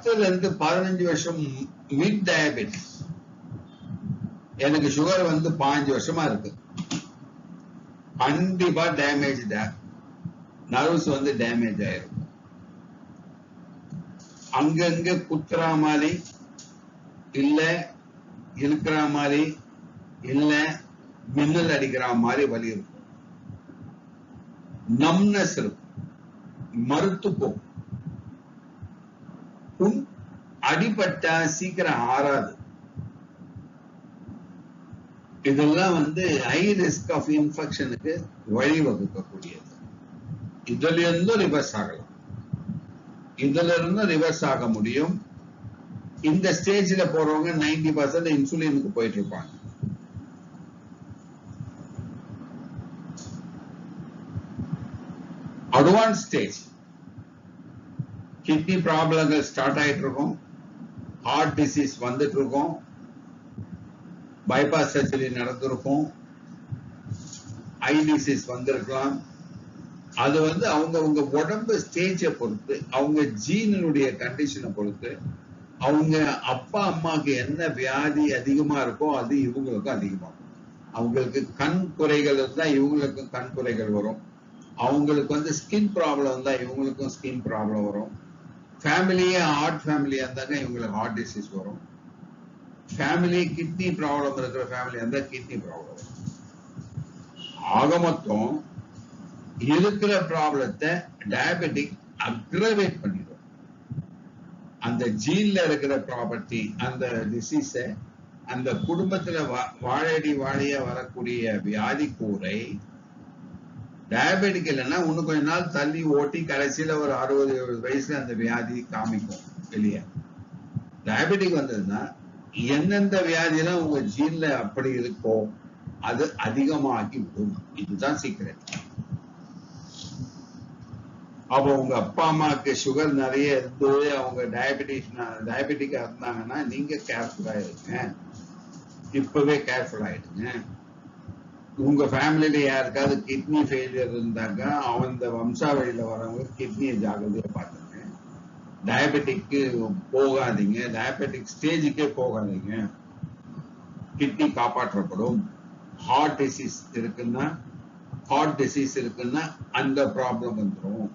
10 இருந்து 15 வருஷம் மிட் டயபெட்டிஸ். எனக்கு சுகர் வந்து 15 வருஷமா இருக்கு. கண்டிப்பா டேமேஜ் நர்வ்ஸ் வந்து டேமேஜ் ஆயிரும். அங்கங்க குத்துற மாதிரி இல்ல, இருக்கிற மாதிரி இல்ல, மின்னல் அடிக்கிற மாதிரி வலி இருக்கும். நம்னஸ் இருக்கும், மறுத்து போகும். அடிபட்டா சீக்கிரம் ஆறாது. இதெல்லாம் வந்து ஹை ரிஸ்க் ஆஃப் இன்ஃபெக்ஷனுக்கு வழிவகுக்கக்கூடியது. இதுல இருந்தும் ரிவர்ஸ் ஆகலாம், இதுல இருந்தும் ரிவர்ஸ் ஆக முடியும். இந்த ஸ்டேஜ்ல போறவங்க 90% இன்சுலினுக்கு போயிட்டு இருப்பாங்க. அட்வான்ஸ் ஸ்டேஜ் கிட்னி ப்ராப்ளங்கள் ஸ்டார்ட் ஆயிட்டு இருக்கும், ஹார்ட் டிசீஸ் வந்துட்டு இருக்கும், பைபாஸ் சர்ஜரி நடந்திருக்கும், ஐ டிசீஸ் வந்திருக்கலாம். அது வந்து அவங்க உடம்பு ஸ்டேஜை பொறுத்து, அவங்க ஜீனுடைய கண்டிஷனை பொறுத்து, அவங்க அப்பா அம்மாவுக்கு என்ன வியாதி அதிகமா இருக்கோ அது இவங்களுக்கும் அதிகமா இருக்கும். அவங்களுக்கு கண் குறைகள் இருந்தா இவங்களுக்கும் கண் குறைகள் வரும். அவங்களுக்கு வந்து ஸ்கின் ப்ராப்ளம் இருந்தா இவங்களுக்கும் ஸ்கின் ப்ராப்ளம் வரும். ஃபேமிலியே ஹார்ட் ஃபேமிலியா இருந்தாங்க இவங்களுக்கு ஹார்ட் டிசீஸ் வரும். ஃபேமிலி கிட்னி ப்ராப்ளம் இருக்கிற ஃபேமிலியா இருந்தா கிட்னி ப்ராப்ளம் வரும். ஆக மொத்தம் இருக்கிற ப்ராப்ளத்தை டயபெட்டிக் அக்ரவேட் பண்ணிடும். அந்த ஜீன்ல இருக்கிற ப்ராப்பர்ட்டி, அந்த டிசீஸ அந்த குடும்பத்துல வாழையடி வாழைய வரக்கூடிய வியாதி கூரை டயபெட்டிக் இல்லைன்னா இன்னும் கொஞ்ச நாள் தள்ளி ஓட்டி கடைசியில ஒரு 60-70 வயசுல அந்த வியாதி காமிக்கும் வெளியே. டயபெட்டிக் வந்ததுன்னா எந்தெந்த வியாதியெல்லாம் உங்க ஜீன்ல அப்படி இருக்கோ அது அதிகமாகி விடும். இதுதான் சீக்கிரம். அப்போ உங்க அப்பா அம்மாவுக்கு சுகர் நிறைய இருந்து அவங்க டயபெட்டிக்கா இருந்தாங்கன்னா நீங்க கேர்ஃபுல்லா இருங்க, இப்பவே கேர்ஃபுல் ஆயிடுங்க. உங்க ஃபேமிலியில யாருக்காவது கிட்னி ஃபெயிலியர் இருந்தாங்க அந்த வம்சாவளியில வரவங்க கிட்னியை ஜாகிரதையா பார்த்துங்க. டயபெட்டிக்கு போகாதீங்க, டயபெட்டிக் ஸ்டேஜுக்கே போகாதீங்க, கிட்னி காப்பாற்றப்படும். ஹார்ட் டிசீஸ் இருக்குன்னா அந்த ப்ராப்ளம் வந்துடும்.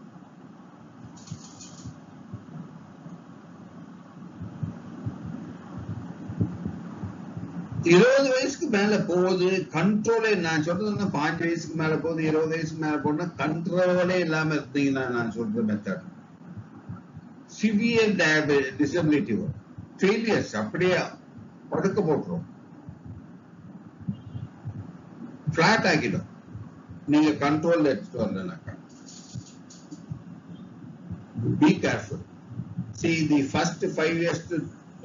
இருபது வயசுக்கு மேல போகுது கண்ட்ரோலே, நான் சொல்றது 5 வயசுக்கு மேல போகுது 20 வயசுக்கு மேல போனா கண்ட்ரோலே இல்லாம இருந்தீங்கன்னா நான் சொல்ற மெத்தட் சிவியர் டிசபிலிட்டி வரும், ஃபெயிலியர்ஸ் அப்படியே படுக்க போட்டுரும், பிளாட் ஆகிடும் நீங்க கண்ட்ரோல் எடுத்துட்டு வரலனாக்கா. Be careful. See, the first 5 years to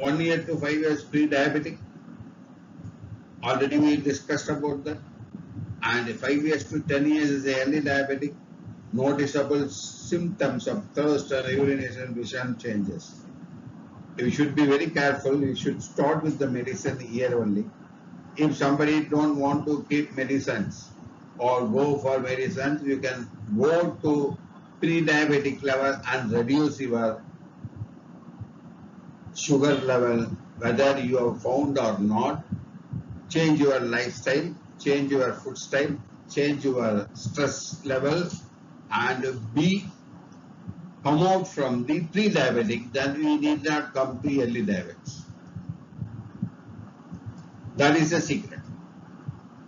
1 year to 5 years pre-diabetic, already we discussed about that. And 5 years to 10 years is early diabetic, noticeable symptoms of thirst and urination, vision changes. You should be very careful. You should start with the medicine here only. If somebody don't want to keep medicines or go for medicines, you can go to pre-diabetic level and reduce your sugar level, whether you have found or not. Change your lifestyle, change your food style, change your stress level, and come out from the pre-diabetic. Then we need not come to early diabetes. That is the secret.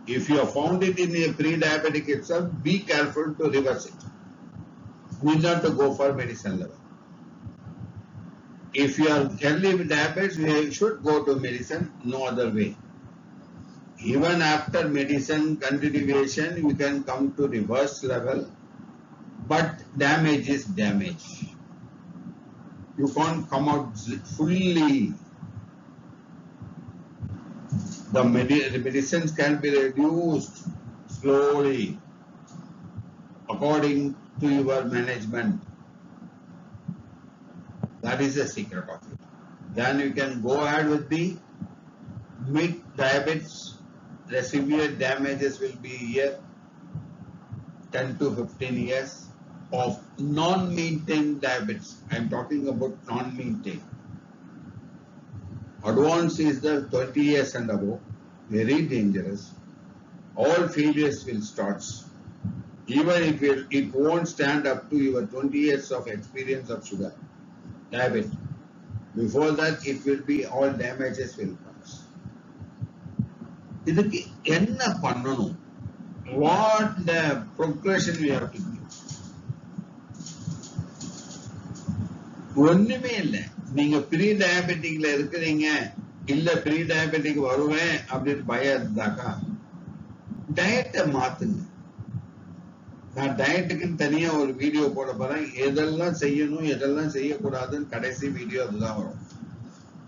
If you have found it in a pre-diabetic itself, be careful to reverse it. Need not to go for medicine level. If you are early with diabetes, you should go to medicine, no other way. Even after medicine continuation, you can come to reverse level, but damage is damage. You can't come out fully. The medicines can be reduced slowly according to your management. That is the secret of it. Then you can go ahead with the mid diabetes. The severe damages will be here 10 to 15 years of non-maintained diabetes. I am talking about non-maintained. Advanced is the 20 years and above, very dangerous. All failures will start. Even if it won't stand up to your 20 years of experience of sugar, diabetes. Before that, it will be all damages will come. இதுக்கு என்ன பண்ணணும்? What the progression we have to do? ஒண்ணுமே இல்லை. நீங்க ப்ரீ டயபெட்டிக்ல இருக்கிறீங்க, இல்ல ப்ரீ டயபெட்டிக் வருவேன் அப்படின்னு பயம் இருந்தாக்கா டயட்டை மாத்துங்க. நான் டயட்டுக்கு தனியா ஒரு வீடியோ போட போறேன். எதெல்லாம் செய்யணும் எதெல்லாம் செய்யக்கூடாதுன்னு கடைசி வீடியோ அதுதான் வரும்.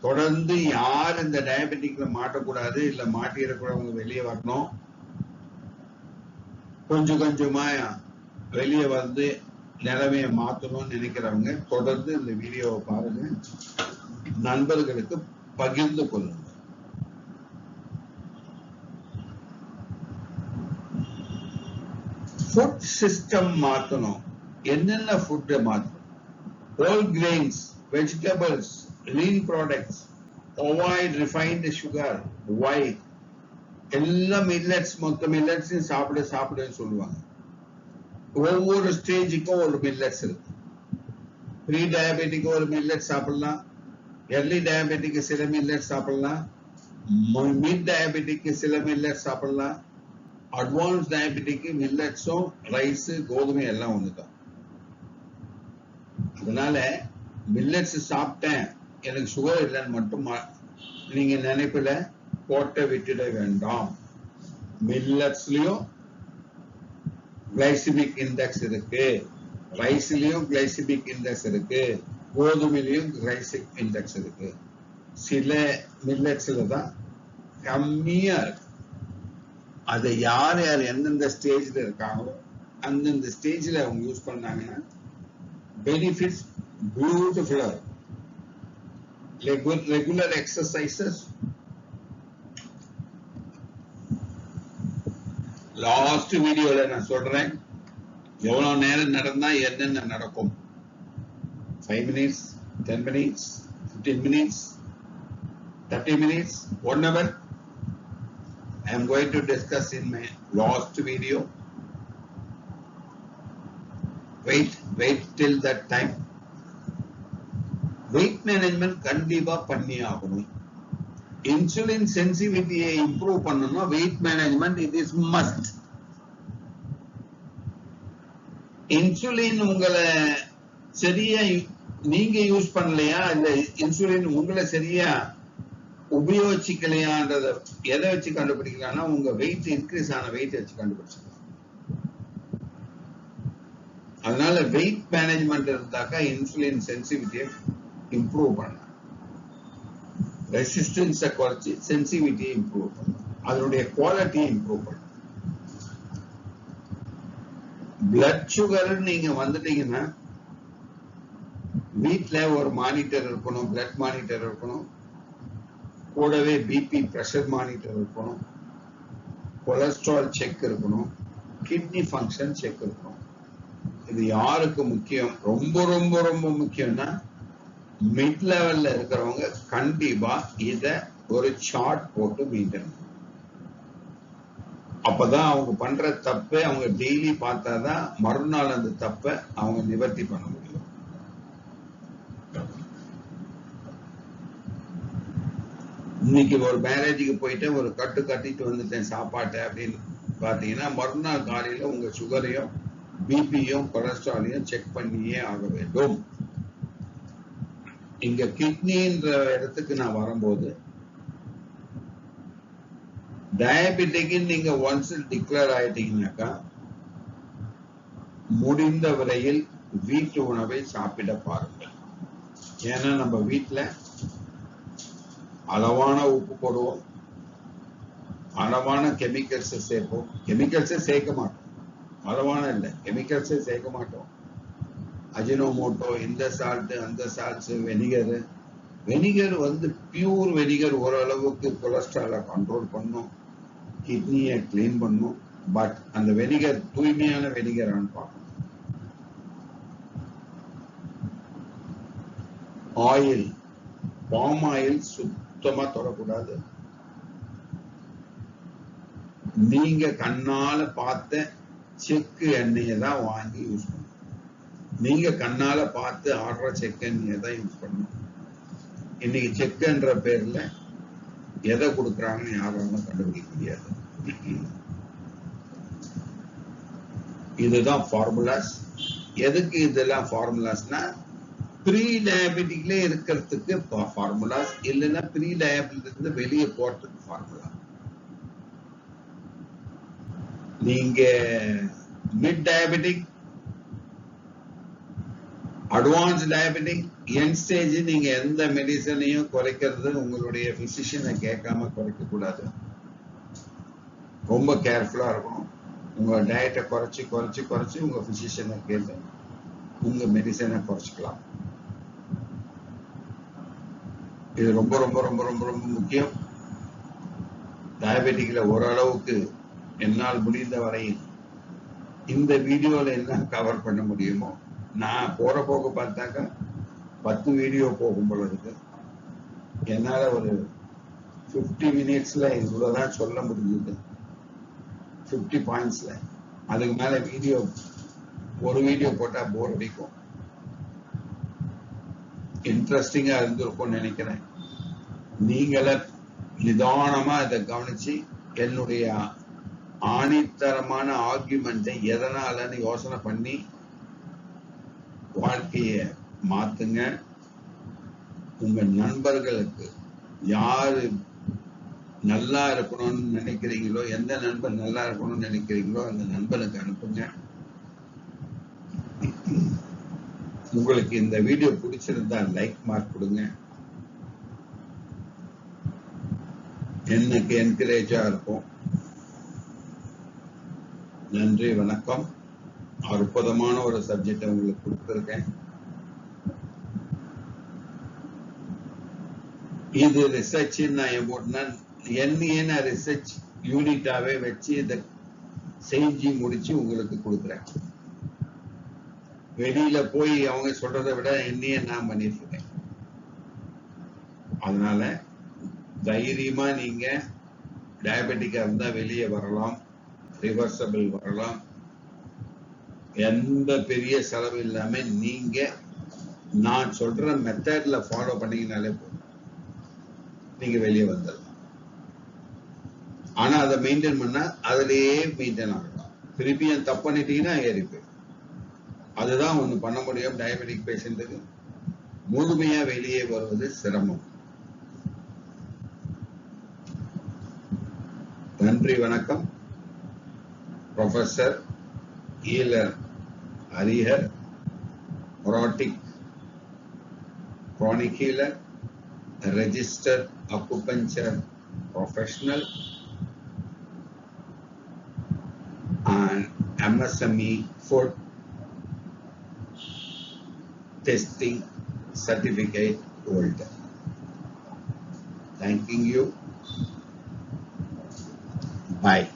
தொடர்ந்து யார் இந்த டயபெட்டிக்ல மாட்டக்கூடாது, இல்ல மாட்டிடக்கூடாது, வெளியே வரணும். கொஞ்சம் கொஞ்சமா வெளியே வந்து நிலைமையை மாற்றணும்னு நினைக்கிறவங்க தொடர்ந்து இந்த வீடியோவை பாருங்க, நண்பர்களுக்கு பகிர்ந்து கொள்ளுங்க. ஃபுட் சிஸ்டம் மாற்றணும். என்னென்ன ஃபுட் மாற்றணும்? Whole grains, vegetables, lean products, avoid refined sugar. Why? எல்லாம் மில்லட்ஸ், மொத்த மில்லட்ஸ் சாப்பிடுன்னு சொல்லுவாங்க. ஒவ்வொரு ஸ்டேஜுக்கும் ஒரு மில்லட்ஸ் இருக்கு. ப்ரீ டயபெட்டிக் ஒரு மில்லட் சாப்பிடலாம், எர்லி டயபெட்டிக் சில மில்லட் சாப்பிடலாம், மிட் டயபெட்டிக் சில மில்லட் சாப்பிடலாம், அட்வான்ஸ் டயபெட்டிக் மில்லட்ஸும் ரைஸ் கோதுமை எல்லாம் ஒண்ணுதான். அதனால மில்லட்ஸ் சாப்பிட்டேன் எனக்கு சுகர் இல்லைன்னு மட்டும் நீங்க நினைப்புல போட்ட விட்டுட வேண்டாம். மில்லட்ஸ்லயும் கிளைசிமிக் இண்டெக்ஸ் இருக்கு, ரைஸ்லயும் கிளைசிமிக் இண்டெக்ஸ் இருக்கு, கோதுமையிலையும் கிளைசிமிக் இண்டெக்ஸ் இருக்கு. சில மில்லட்ஸ்ல தான் கம்மியா இருக்கு. அதை யார் யார் எந்தெந்த ஸ்டேஜ்ல இருக்காங்களோ அந்தந்த ஸ்டேஜ்ல அவங்க யூஸ் பண்ணாங்கன்னா பெனிஃபிட்ஸ் பியூட்டிஃபுல்லா இருக்கும். Regular exercises, லாஸ்ட் வீடியோல நான் சொல்றேன் எவ்வளவு நேரம் நடந்தா என்னென்ன நடக்கும். 5 minutes, 10 minutes, 15 minutes, 30 minutes, 1 hour. I am going to discuss in my last video. Wait till that time. Wait management கண்டிப்பா பண்ணி ஆகணும். இன்சுலின் சென்சிட்டிவிட்டியை இம்ப்ரூவ் பண்ணணும்னா wait management it is must. Insulin உங்களை சரியா நீங்க யூஸ் பண்ணலையா, இல்ல இன்சுலின் உங்களை சரியா உபயோகிக்கலையான்றத எதை வச்சு கண்டுபிடிக்கலாம்னா உங்க வெயிட் இன்க்ரீஸ் ஆன வெயிட் வச்சு கண்டுபிடிச்சிக்கலாம். அதனால வெயிட் மேனேஜ்மெண்ட் இருந்தாக்கா இன்சுலின் சென்சிட்டிவிட்டியை இம்ப்ரூவ் பண்ணலாம், ரெசிஸ்டன்ஸை குறைச்சி சென்சிட்டிவிட்டியை இம்ப்ரூவ் பண்ணலாம், அதனுடைய குவாலிட்டியை இம்ப்ரூவ் பண்ணலாம். பிளட் சுகர் நீங்க வந்துட்டீங்கன்னா வீட்ல ஒரு மானிட்டர் இருக்கணும், பிளட் மானிட்டர் இருக்கணும், கூடவே பிபி பிரஷர் மானிட்டர் இருக்கணும், கொலஸ்ட்ரால் செக் இருக்கணும், கிட்னி ஃபங்க்ஷன் செக் இருக்கணும். இது யாருக்கு முக்கியம்? ரொம்ப ரொம்ப ரொம்ப முக்கியம்னா மிட் லெவல்ல இருக்கிறவங்க கண்டிப்பா இத ஒரு சார்ட் போட்டு மெயின்டைன். அப்பதான் அவங்க பண்ற தப்பை அவங்க டெய்லி பார்த்தாதான் மறுநாள் அந்த தப்பை அவங்க நிவர்த்தி பண்ண முடியும். இன்னைக்கு ஒரு மேரேஜுக்கு போயிட்டு ஒரு கட்டிட்டு வந்துட்டேன் சாப்பாட்டை அப்படின்னு பாத்தீங்கன்னா மறுநாள் காலையில உங்க சுகரையும் பிபியும் கொலஸ்ட்ராலையும் செக் பண்ணியே ஆக வேண்டும். இங்க கிட்னின்ற இடத்துக்கு நான் வரும்போது டயபெட்டிக் நீங்க ஒன்ஸ் டிக்ளேர் ஆயிட்டீங்கன்னாக்கா முடிந்த வரையில் வீட்டு உணவை சாப்பிட பாருங்கள். ஏன்னா நம்ம வீட்டுல அளவான உப்பு போடுவோம், அளவான கெமிக்கல்ஸ் சேர்ப்போம். கெமிக்கல்ஸே சேர்க்க மாட்டோம், அளவான இல்லை, கெமிக்கல்ஸே சேர்க்க மாட்டோம். அஜினோமோட்டோ, இந்த சால்ட் அந்த சால்ட்ஸ், வெனிகர் வந்து பியூர் வெனிகர் ஓரளவுக்கு கொலஸ்ட்ராலை கண்ட்ரோல் பண்ணும், கிட்னியை கிளீன் பண்ணும். பட் அந்த வெனிகர் தூய்மையான வெனிகரான்னு பார்க்கணும். ஆயில், பாம் ஆயில் சுத்தமா தொடக்கூடாது. நீங்க கண்ணால பார்த்த செக்கு எண்ணெயை தான் வாங்கி யூஸ் பண்ணணும். நீங்க கண்ணால பார்த்து ஆடுற செக்கு எண்ணெயை தான் யூஸ் பண்ணணும். இன்னைக்கு செக்குன்ற பேர்ல எதை கொடுக்குறாங்கன்னு யாராலும் கண்டுபிடிக்க முடியாது. இதுதான் ஃபார்முலாஸ். எதுக்கு இதெல்லாம் ஃபார்முலாஸ்னா, ப்ரீ டயபெட்டிக்ல இருக்கிறதுக்கு ஃபார்முலாஸ், இல்லைன்னா ப்ரீ டயபெட்டிக் இருந்து வெளியே போறதுக்கு ஃபார்முலா. நீங்க மிட் டயபெட்டிக், அட்வான்ஸ் டயபெட்டிக், என் ஸ்டேஜ், நீங்க எந்த மெடிசனையும் குறைக்கிறது உங்களுடைய பிசிஷியனை கேட்காம குறைக்க கூடாது. ரொம்ப கேர்ஃபுல்லா இருக்கணும். உங்க டயட்டை குறைச்சி உங்க பிசிஷியனை கேட்டு உங்க மெடிசனை குறைச்சிக்கலாம். இது ரொம்ப ரொம்ப ரொம்ப ரொம்ப ரொம்ப முக்கியம். டயபெட்டிக்ல ஓரளவுக்கு என்னால் முடிந்த வரையில் இந்த வீடியோல என்ன கவர் பண்ண முடியுமோ, நான் போற போக்கு பார்த்தாக்கா 10 வீடியோ போகும் போல இருக்கு. என்னால ஒரு 50 மினிட்ஸ்ல இவ்வளவுதான் சொல்ல முடியுது. 50 பாயிண்ட்ஸ்ல. அதுக்கு மேல ஒரு வீடியோ போட்டா போர் அடிக்கும். இன்ட்ரெஸ்டிங்கா இருந்திருக்கும்னு நினைக்கிறேன். நீங்கள நிதானமா இதை கவனிச்சு என்னுடைய ஆணித்தரமான ஆர்குமெண்ட்டை எதனாலன்னு யோசனை பண்ணி வாழ்க்கைய மாத்துங்க. உங்க நண்பர்களுக்கு யாரு நல்லா இருக்கணும்னு நினைக்கிறீங்களோ, எந்த நண்பன் நல்லா இருக்கணும்னு நினைக்கிறீங்களோ அந்த நண்பனுக்கு அனுப்புங்க. உங்களுக்கு இந்த வீடியோ பிடிச்சிருந்தா லைக் மார்க் கொடுங்க. எனக்கு என்கரேஜா இருக்கும். நன்றி, வணக்கம். அற்புதமான ஒரு சப்ஜெக்ட் உங்களுக்கு கொடுத்துருக்கேன். இது ரிசர்ச் நான் போட்டுனா என்ன ரிசர்ச் யூனிட்டாவே வச்சு இதை செஞ்சு முடிச்சு உங்களுக்கு கொடுக்குறேன். வெளியில போய் அவங்க சொல்றதை விட என்னையே நான் பண்ணிட்டு இருக்கேன். அதனால தைரியமா நீங்க டயபெட்டிக்கா இருந்தா வெளியே வரலாம், ரிவர்சபிள் வரலாம். எந்த பெரிய செலவு இல்லாம நீங்க நான் சொல்ற மெத்தட்ல ஃபாலோ பண்ணீங்கனாலே போதும், நீங்க வெளியே வந்துடலாம். ஆனா அதை மெயின்டைன் பண்ணா அதுலயே மெயின்டைன் ஆகலாம். திருப்பியும் தப்பு பண்ணிட்டீங்கன்னா ஏறி போயிடும். அதுதான் ஒண்ணு பண்ண முடியும். டயபெட்டிக் பேஷண்ட்டுக்கு முழுமையா வெளியே வருவது சிரமம். நன்றி, வணக்கம். Professor Euler Harihar, Thoracic chronic healer, registered acupuncture professional, and MSME food testing certificate holder. Thanking you. Bye.